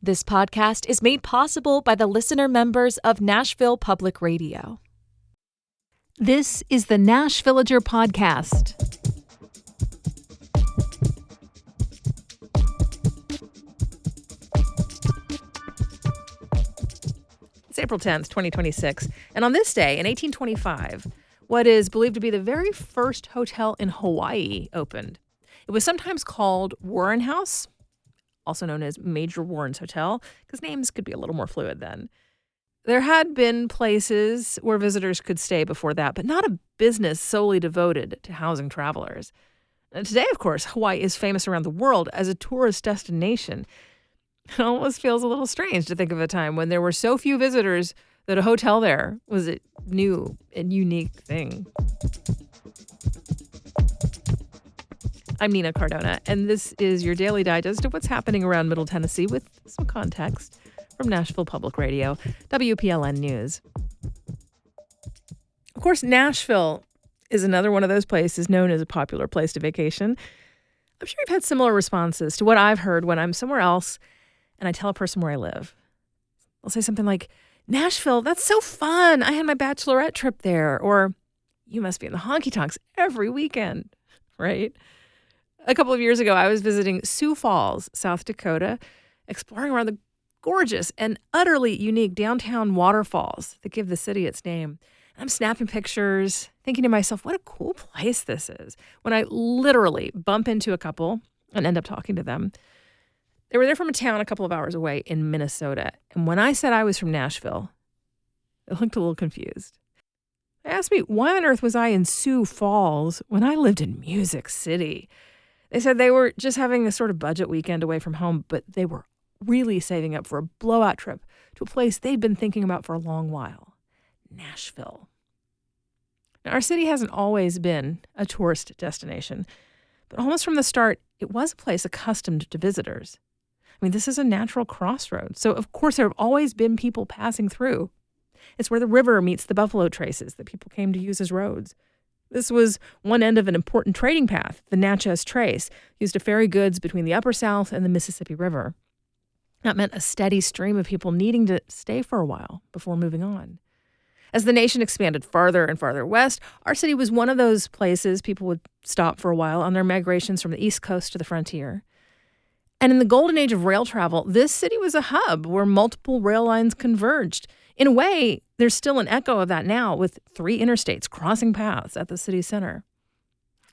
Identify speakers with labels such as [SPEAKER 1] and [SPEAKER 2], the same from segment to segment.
[SPEAKER 1] This podcast is made possible by the listener members of Nashville Public Radio.
[SPEAKER 2] This is the Nash Villager Podcast.
[SPEAKER 3] It's April 10th, 2026, and on this day in 1825, what is believed to be the very first hotel in Hawaii opened. It was sometimes called Warren House, also known as Major Warren's Hotel, because names could be a little more fluid then. There had been places where visitors could stay before that, but not a business solely devoted to housing travelers. And today, of course, Hawaii is famous around the world as a tourist destination. It almost feels a little strange to think of a time when there were so few visitors that a hotel there was a new and unique thing. I'm Nina Cardona, and this is your daily digest of what's happening around Middle Tennessee with some context from Nashville Public Radio, WPLN News. Of course, Nashville is another one of those places known as a popular place to vacation. I'm sure you've had similar responses to what I've heard when I'm somewhere else and I tell a person where I live. I'll say something like, "Nashville, that's so fun. I had my bachelorette trip there." Or, "You must be in the honky-tonks every weekend," right? A couple of years ago, I was visiting Sioux Falls, South Dakota, exploring around the gorgeous and utterly unique downtown waterfalls that give the city its name. I'm snapping pictures, thinking to myself, what a cool place this is, when I literally bump into a couple and end up talking to them. They were there from a town a couple of hours away in Minnesota, and when I said I was from Nashville, they looked a little confused. They asked me, why on earth was I in Sioux Falls when I lived in Music City? They said they were just having a sort of budget weekend away from home, but they were really saving up for a blowout trip to a place they'd been thinking about for a long while, Nashville. Now, our city hasn't always been a tourist destination, but almost from the start, it was a place accustomed to visitors. I mean, this is a natural crossroads, so of course there have always been people passing through. It's where the river meets the buffalo traces that people came to use as roads. This was one end of an important trading path, the Natchez Trace, used to ferry goods between the Upper South and the Mississippi River. That meant a steady stream of people needing to stay for a while before moving on. As the nation expanded farther and farther west, our city was one of those places people would stop for a while on their migrations from the East Coast to the frontier. And in the golden age of rail travel, this city was a hub where multiple rail lines converged. In a way, there's still an echo of that now, with 3 interstates crossing paths at the city center.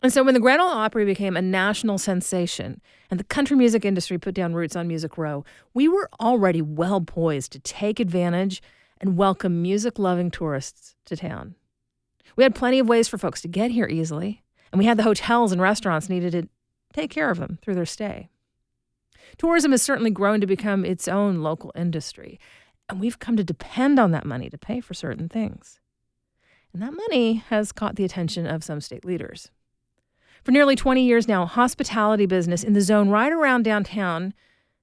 [SPEAKER 3] And so when the Grand Ole Opry became a national sensation and the country music industry put down roots on Music Row, we were already well poised to take advantage and welcome music-loving tourists to town. We had plenty of ways for folks to get here easily, and we had the hotels and restaurants needed to take care of them through their stay. Tourism has certainly grown to become its own local industry, and we've come to depend on that money to pay for certain things. And that money has caught the attention of some state leaders. For nearly 20 years now, hospitality business in the zone right around downtown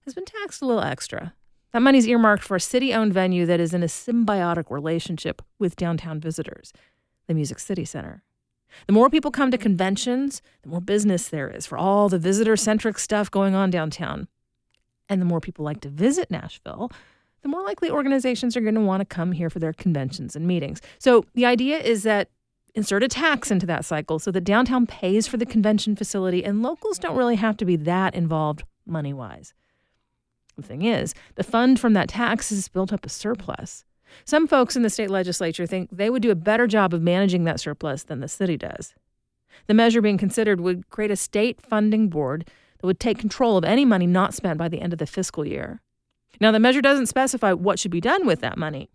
[SPEAKER 3] has been taxed a little extra. That money's earmarked for a city-owned venue that is in a symbiotic relationship with downtown visitors, the Music City Center. The more people come to conventions, the more business there is for all the visitor-centric stuff going on downtown. And the more people like to visit Nashville, the more likely organizations are going to want to come here for their conventions and meetings. So the idea is that insert a tax into that cycle so that downtown pays for the convention facility and locals don't really have to be that involved money-wise. The thing is, the fund from that tax has built up a surplus. Some folks in the state legislature think they would do a better job of managing that surplus than the city does. The measure being considered would create a state funding board that would take control of any money not spent by the end of the fiscal year. Now, the measure doesn't specify what should be done with that money.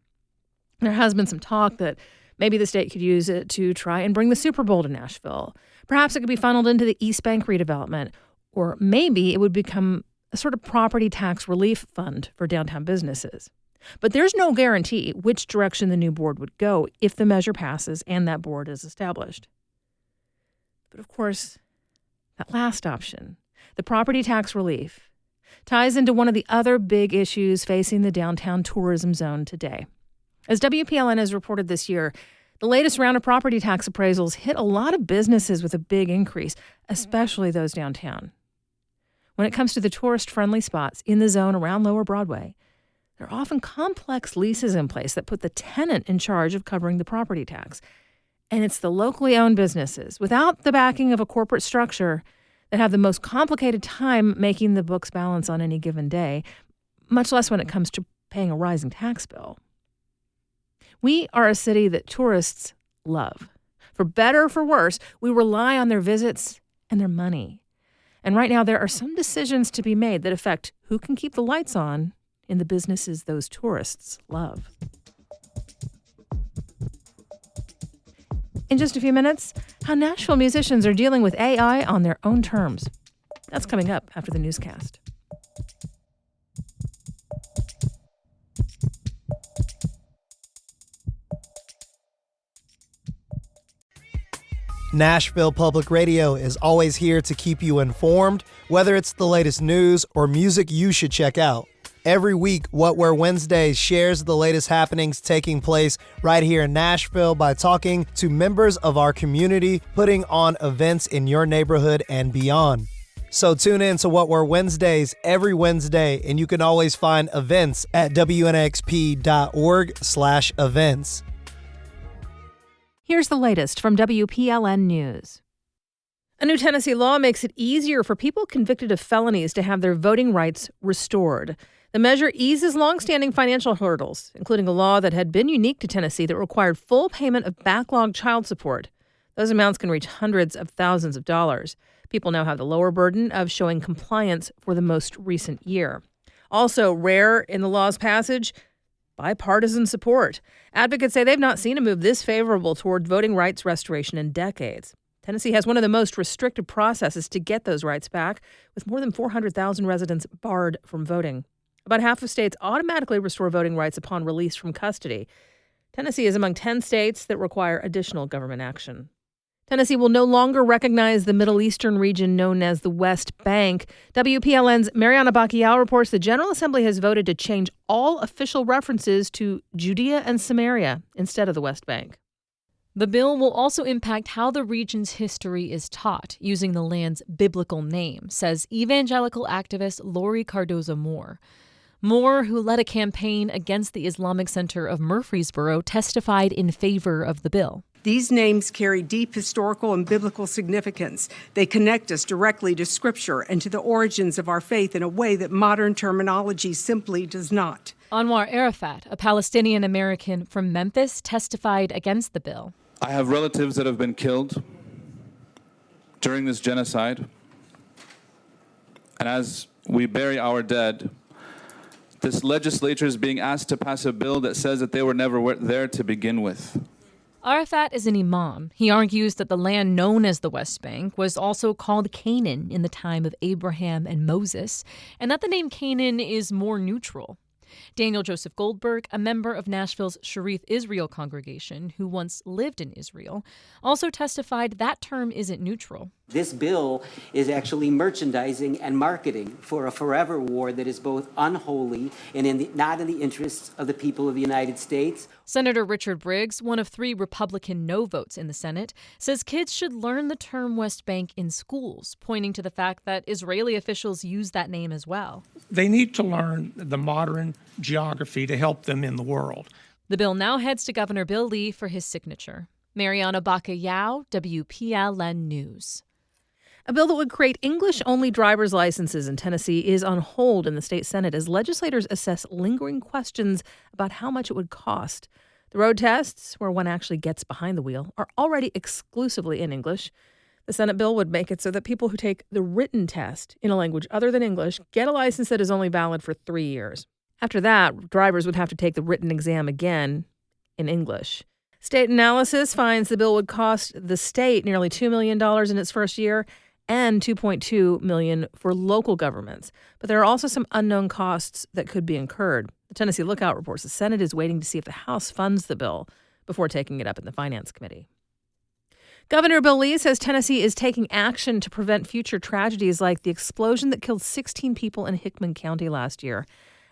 [SPEAKER 3] There has been some talk that maybe the state could use it to try and bring the Super Bowl to Nashville. Perhaps it could be funneled into the East Bank redevelopment, or maybe it would become a sort of property tax relief fund for downtown businesses. But there's no guarantee which direction the new board would go if the measure passes and that board is established. But of course, that last option, the property tax relief, ties into one of the other big issues facing the downtown tourism zone today. As WPLN has reported this year, the latest round of property tax appraisals hit a lot of businesses with a big increase, especially those downtown. When it comes to the tourist-friendly spots in the zone around Lower Broadway, there are often complex leases in place that put the tenant in charge of covering the property tax. And it's the locally owned businesses, without the backing of a corporate structure, that have the most complicated time making the books balance on any given day, much less when it comes to paying a rising tax bill. We are a city that tourists love. For better or for worse, we rely on their visits and their money. And right now, there are some decisions to be made that affect who can keep the lights on in the businesses those tourists love. In just a few minutes, how Nashville musicians are dealing with AI on their own terms. That's coming up after the newscast.
[SPEAKER 4] Nashville Public Radio is always here to keep you informed, whether it's the latest news or music you should check out. Every week, What Where Wednesdays shares the latest happenings taking place right here in Nashville by talking to members of our community, putting on events in your neighborhood and beyond. So tune in to What Were Wednesdays every Wednesday, and you can always find events at WNXP.org/events.
[SPEAKER 2] Here's the latest from WPLN News.
[SPEAKER 3] A new Tennessee law makes it easier for people convicted of felonies to have their voting rights restored. The measure eases longstanding financial hurdles, including a law that had been unique to Tennessee that required full payment of backlogged child support. Those amounts can reach hundreds of thousands of dollars. People now have the lower burden of showing compliance for the most recent year. Also rare in the law's passage, bipartisan support. Advocates say they've not seen a move this favorable toward voting rights restoration in decades. Tennessee has one of the most restrictive processes to get those rights back, with more than 400,000 residents barred from voting. About half of states automatically restore voting rights upon release from custody. Tennessee is among 10 states that require additional government action. Tennessee will no longer recognize the Middle Eastern region known as the West Bank. WPLN's Mariana Bacchiao reports the General Assembly has voted to change all official references to Judea and Samaria instead of the West Bank.
[SPEAKER 1] The bill will also impact how the region's history is taught using the land's biblical name, says evangelical activist Lori Cardoza-Moore. Moore, who led a campaign against the Islamic Center of Murfreesboro, testified in favor of the bill.
[SPEAKER 5] These names carry deep historical and biblical significance. They connect us directly to Scripture and to the origins of our faith in a way that modern terminology simply does not.
[SPEAKER 1] Anwar Arafat, a Palestinian American from Memphis, testified against the bill.
[SPEAKER 6] I have relatives that have been killed during this genocide. And as we bury our dead, this legislature is being asked to pass a bill that says that they were never there to begin with.
[SPEAKER 1] Arafat is an imam. He argues that the land known as the West Bank was also called Canaan in the time of Abraham and Moses, and that the name Canaan is more neutral. Daniel Joseph Goldberg, a member of Nashville's Sharif Israel congregation who once lived in Israel, also testified that term isn't neutral.
[SPEAKER 7] This bill is actually merchandising and marketing for a forever war that is both unholy and not in the interests of the people of the United States.
[SPEAKER 1] Senator Richard Briggs, one of 3 Republican no votes in the Senate, says kids should learn the term West Bank in schools, pointing to the fact that Israeli officials use that name as well.
[SPEAKER 8] They need to learn the modern geography to help them in the world.
[SPEAKER 1] The bill now heads to Governor Bill Lee for his signature. Mariana Bacchiao, WPLN News.
[SPEAKER 3] A bill that would create English-only driver's licenses in Tennessee is on hold in the state Senate as legislators assess lingering questions about how much it would cost. The road tests, where one actually gets behind the wheel, are already exclusively in English. The Senate bill would make it so that people who take the written test in a language other than English get a license that is only valid for 3 years. After that, drivers would have to take the written exam again in English. State analysis finds the bill would cost the state nearly $2 million in its first year and $2.2 million for local governments. But there are also some unknown costs that could be incurred. The Tennessee Lookout reports the Senate is waiting to see if the House funds the bill before taking it up in the Finance Committee. Governor Bill Lee says Tennessee is taking action to prevent future tragedies like the explosion that killed 16 people in Hickman County last year.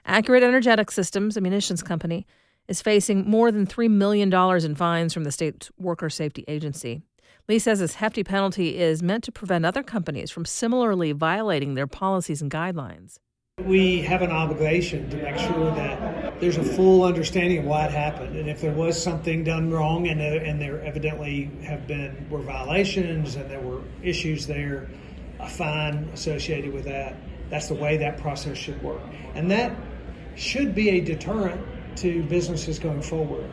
[SPEAKER 3] Accurate Energetic Systems, a munitions company, is facing more than $3 million in fines from the state's Worker Safety Agency. Lee says this hefty penalty is meant to prevent other companies from similarly violating their policies and guidelines.
[SPEAKER 9] We have an obligation to make sure that there's a full understanding of why it happened. And if there was something done wrong and there evidently were violations and there were issues there, a fine associated with that, that's the way that process should work. And that should be a deterrent to businesses going forward.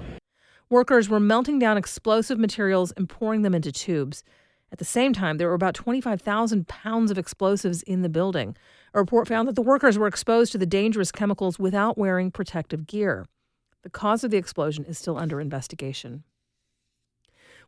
[SPEAKER 3] Workers were melting down explosive materials and pouring them into tubes. At the same time, there were about 25,000 pounds of explosives in the building. A report found that the workers were exposed to the dangerous chemicals without wearing protective gear. The cause of the explosion is still under investigation.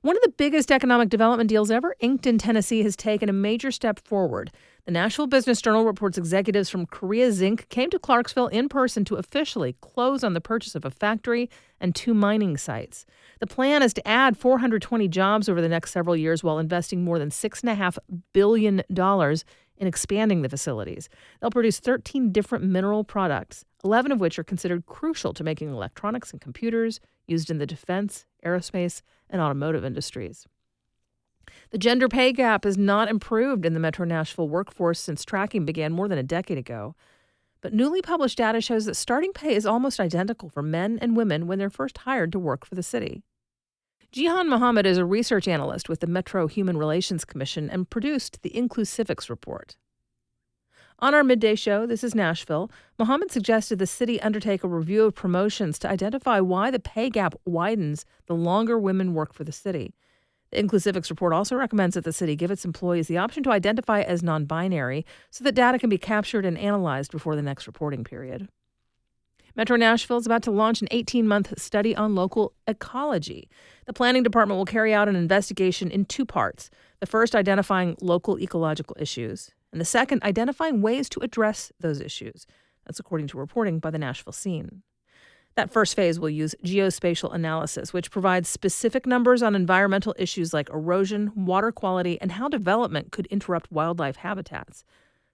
[SPEAKER 3] One of the biggest economic development deals ever inked in Tennessee has taken a major step forward. The Nashville Business Journal reports executives from Korea Zinc came to Clarksville in person to officially close on the purchase of a factory and 2 mining sites. The plan is to add 420 jobs over the next several years while investing more than $6.5 billion in expanding the facilities. They'll produce 13 different mineral products, 11 of which are considered crucial to making electronics and computers used in the defense, aerospace, and automotive industries. The gender pay gap has not improved in the Metro Nashville workforce since tracking began more than a decade ago. But newly published data shows that starting pay is almost identical for men and women when they're first hired to work for the city. Jihan Muhammad is a research analyst with the Metro Human Relations Commission and produced the Inclusivics Report. On our midday show, This is Nashville, Muhammad suggested the city undertake a review of promotions to identify why the pay gap widens the longer women work for the city. The Inclusivics Report also recommends that the city give its employees the option to identify as non-binary so that data can be captured and analyzed before the next reporting period. Metro Nashville is about to launch an 18-month study on local ecology. The planning department will carry out an investigation in 2 parts. The first, identifying local ecological issues, and the second, identifying ways to address those issues. That's according to reporting by the Nashville Scene. That first phase will use geospatial analysis, which provides specific numbers on environmental issues like erosion, water quality, and how development could interrupt wildlife habitats.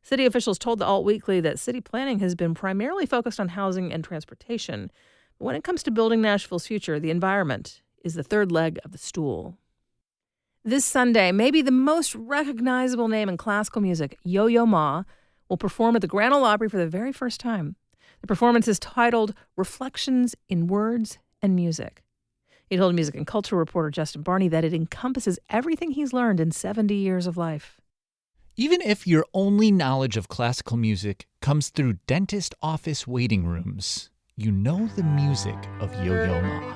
[SPEAKER 3] City officials told the Alt Weekly that city planning has been primarily focused on housing and transportation. But when it comes to building Nashville's future, the environment is the third leg of the stool. This Sunday, maybe the most recognizable name in classical music, Yo-Yo Ma, will perform at the Grand Ole Opry for the very first time. The performance is titled Reflections in Words and Music. He told music and culture reporter Justin Barney that it encompasses everything he's learned in 70 years of life.
[SPEAKER 10] Even if your only knowledge of classical music comes through dentist office waiting rooms, you know the music of Yo-Yo Ma.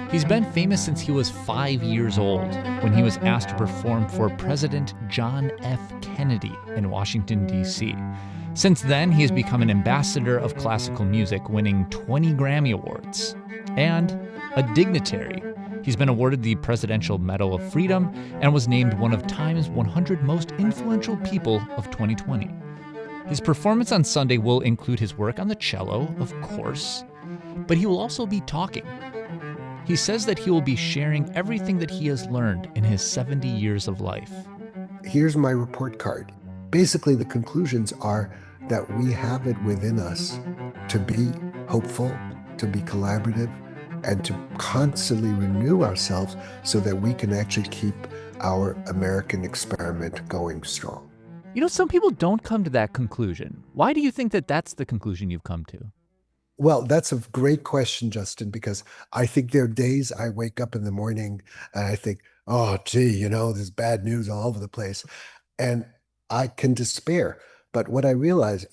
[SPEAKER 10] He's been famous since he was 5 years old, when he was asked to perform for President John F. Kennedy in Washington, D.C. Since then, he has become an ambassador of classical music, winning 20 Grammy Awards. And a dignitary. He's been awarded the Presidential Medal of Freedom and was named one of Time's 100 most influential people of 2020. His performance on Sunday will include his work on the cello, of course, but he will also be talking. He says that he will be sharing everything that he has learned in his 70 years of life.
[SPEAKER 11] Here's my report card. Basically, the conclusions are that we have it within us to be hopeful, to be collaborative, and to constantly renew ourselves so that we can actually keep our American experiment going strong.
[SPEAKER 10] You know, some people don't come to that conclusion. Why do you think that that's the conclusion you've come to?
[SPEAKER 11] Well, that's a great question, Justin, because I think there are days I wake up in the morning and I think, oh, gee, there's bad news all over the place. And I can despair. But what I realize,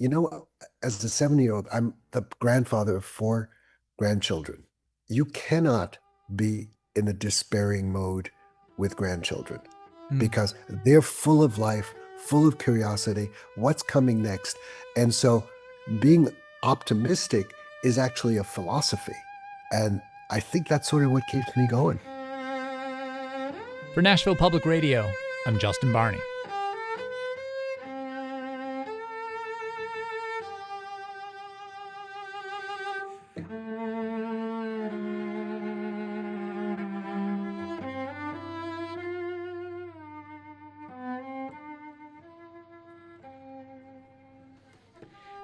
[SPEAKER 11] as a 70-year-old, I'm the grandfather of 4 grandchildren. You cannot be in a despairing mode with grandchildren because they're full of life, full of curiosity, what's coming next. And so being optimistic is actually a philosophy. And I think that's sort of what keeps me going.
[SPEAKER 10] For Nashville Public Radio, I'm Justin Barney.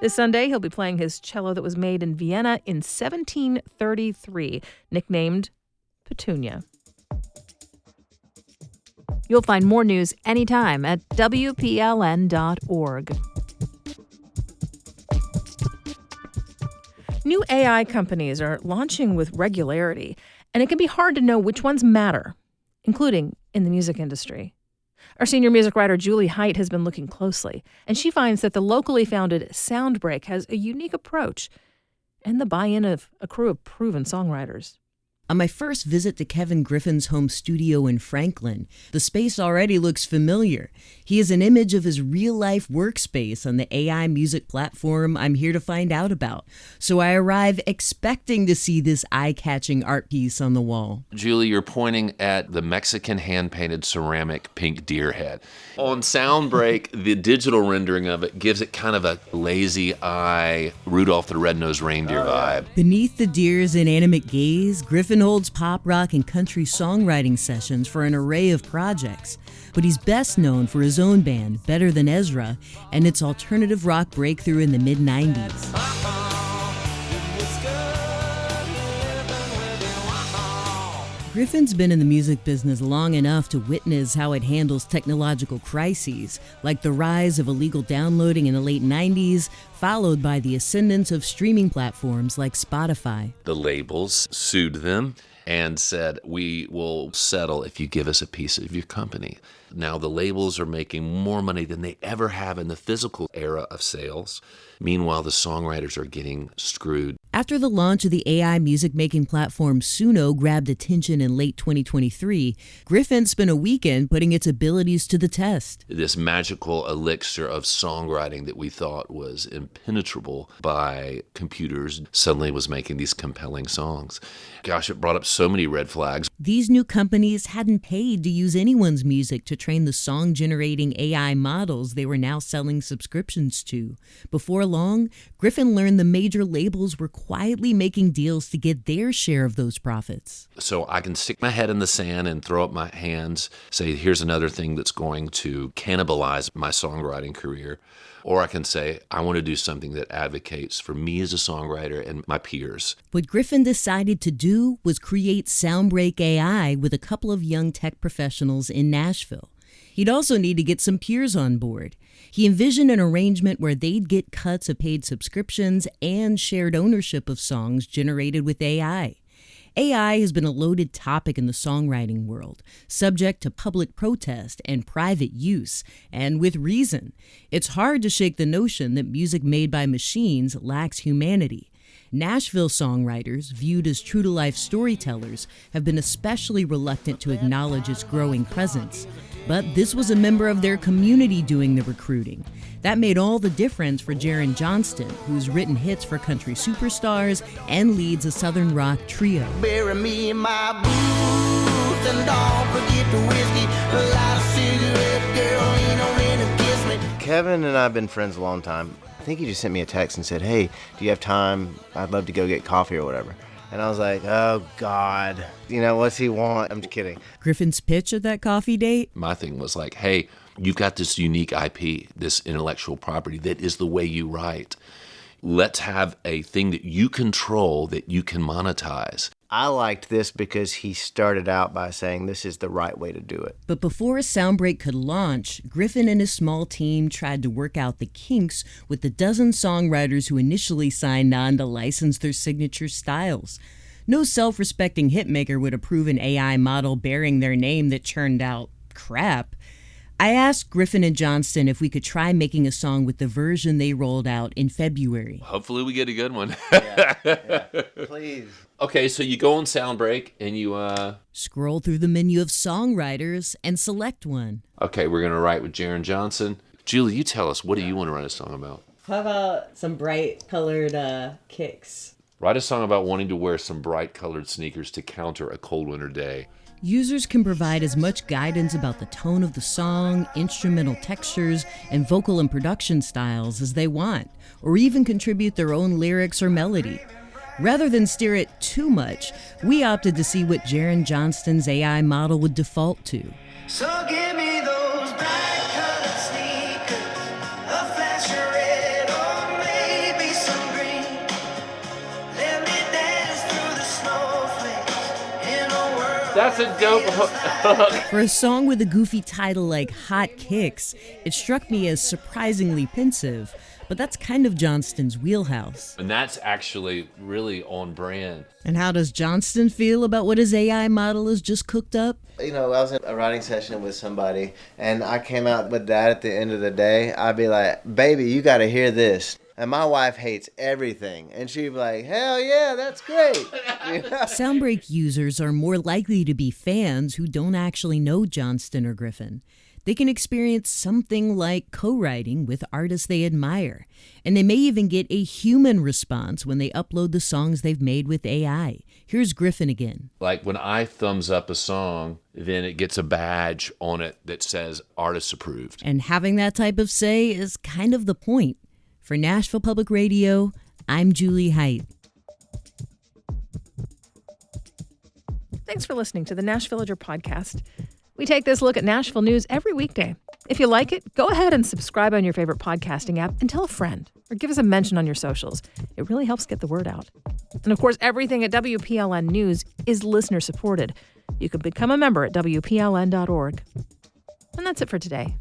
[SPEAKER 3] This Sunday, he'll be playing his cello that was made in Vienna in 1733, nicknamed Petunia.
[SPEAKER 2] You'll find more news anytime at WPLN.org.
[SPEAKER 3] New AI companies are launching with regularity, and it can be hard to know which ones matter, including in the music industry. Our senior music writer Julie Height has been looking closely, and she finds that the locally founded Soundbreak has a unique approach and the buy-in of a crew of proven songwriters.
[SPEAKER 12] On my first visit to Kevin Griffin's home studio in Franklin, the space already looks familiar. He has an image of his real-life workspace on the AI music platform I'm here to find out about. So I arrive expecting to see this eye-catching art piece on the wall.
[SPEAKER 13] Julie, you're pointing at the Mexican hand-painted ceramic pink deer head. On Soundbreak, the digital rendering of it gives it kind of a lazy eye, Rudolph the Red-Nosed Reindeer vibe.
[SPEAKER 12] Beneath the deer's inanimate gaze, Griffin holds pop rock and country songwriting sessions for an array of projects, but he's best known for his own band, Better Than Ezra, and its alternative rock breakthrough in the mid-90s. Griffin's been in the music business long enough to witness how it handles technological crises, like the rise of illegal downloading in the late 90s, followed by the ascendance of streaming platforms like Spotify.
[SPEAKER 13] The labels sued them and said, we will settle if you give us a piece of your company. Now the labels are making more money than they ever have in the physical era of sales. Meanwhile, the songwriters are getting screwed.
[SPEAKER 12] After the launch of the AI music-making platform Suno grabbed attention in late 2023, Griffin spent a weekend putting its abilities to the test.
[SPEAKER 13] This magical elixir of songwriting that we thought was impenetrable by computers suddenly was making these compelling songs. Gosh, it brought up so many red flags.
[SPEAKER 12] These new companies hadn't paid to use anyone's music to train the song-generating AI models they were now selling subscriptions to. Before long, Griffin learned the major labels were quietly making deals to get their share of those profits.
[SPEAKER 13] So I can stick my head in the sand and throw up my hands, say, here's another thing that's going to cannibalize my songwriting career. Or I can say, I want to do something that advocates for me as a songwriter and my peers.
[SPEAKER 12] What Griffin decided to do was create Soundbreak AI with a couple of young tech professionals in Nashville. He'd also need to get some peers on board. He envisioned an arrangement where they'd get cuts of paid subscriptions and shared ownership of songs generated with AI. AI has been a loaded topic in the songwriting world, subject to public protest and private use, and with reason. It's hard to shake the notion that music made by machines lacks humanity. Nashville songwriters, viewed as true-to-life storytellers, have been especially reluctant to acknowledge its growing presence. But this was a member of their community doing the recruiting. That made all the difference for Jaron Johnston, who's written hits for country superstars and leads a southern rock trio.
[SPEAKER 14] Bury me in my boots and don't forget the whiskey. A lot of cigarettes, girl, ain't no need to kiss me.
[SPEAKER 15] Kevin and I have been friends a long time. I think he just sent me a text and said, hey, do you have time? I'd love to go get coffee or whatever. And I was like, oh, God. You know, what's he want? I'm just kidding.
[SPEAKER 12] Griffin's pitch at that coffee date?
[SPEAKER 13] My thing was like, hey, you've got this unique IP, this intellectual property that is the way you write. Let's have a thing that you control that you can monetize.
[SPEAKER 15] I liked this because he started out by saying this is the right way to do it.
[SPEAKER 12] But before Soundbreak could launch, Griffin and his small team tried to work out the kinks with the dozen songwriters who initially signed on to license their signature styles. No self-respecting hitmaker would approve an AI model bearing their name that churned out crap. I asked Griffin and Johnston if we could try making a song with the version they rolled out in February.
[SPEAKER 13] Hopefully we get a good one.
[SPEAKER 15] Yeah. Please.
[SPEAKER 13] Okay, so you go on Soundbreak and you...
[SPEAKER 12] Scroll through the menu of songwriters and select one.
[SPEAKER 13] Okay, we're going to write with Jaron Johnson. Julie, you tell us, what do you want to write a song about?
[SPEAKER 16] How about some bright colored kicks?
[SPEAKER 13] Write a song about wanting to wear some bright colored sneakers to counter a cold winter day.
[SPEAKER 12] Users can provide as much guidance about the tone of the song, instrumental textures, and vocal and production styles as they want, or even contribute their own lyrics or melody. Rather than steer it too much, we opted to see what Jaron Johnston's AI model would default to.
[SPEAKER 14] So give me those bright colored sneakers, a flash of red or maybe some green. Let me dance through the snowflakes in a world.
[SPEAKER 13] That's a dope hook.
[SPEAKER 12] For a song with a goofy title like Hot Kicks, it struck me as surprisingly pensive, but that's kind of Johnston's wheelhouse.
[SPEAKER 13] And that's actually really on brand.
[SPEAKER 12] And how does Johnston feel about what his AI model has just cooked up?
[SPEAKER 15] You know, I was in a writing session with somebody, and I came out with that at the end of the day. I'd be like, baby, you got to hear this. And my wife hates everything. And she'd be like, hell yeah, that's great.
[SPEAKER 12] Soundbreak users are more likely to be fans who don't actually know Johnston or Griffin. They can experience something like co-writing with artists they admire. And they may even get a human response when they upload the songs they've made with AI. Here's Griffin again.
[SPEAKER 13] Like when I thumbs up a song, then it gets a badge on it that says artist approved.
[SPEAKER 12] And having that type of say is kind of the point. For Nashville Public Radio, I'm Julie Height.
[SPEAKER 3] Thanks for listening to the Nashvillager podcast. We take this look at Nashville news every weekday. If you like it, go ahead and subscribe on your favorite podcasting app and tell a friend or give us a mention on your socials. It really helps get the word out. And of course, everything at WPLN News is listener supported. You can become a member at WPLN.org. And that's it for today.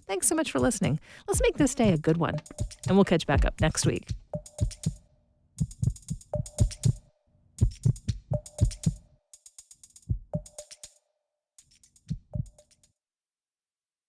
[SPEAKER 3] Thanks so much for listening. Let's make this day a good one. And we'll catch back up next week.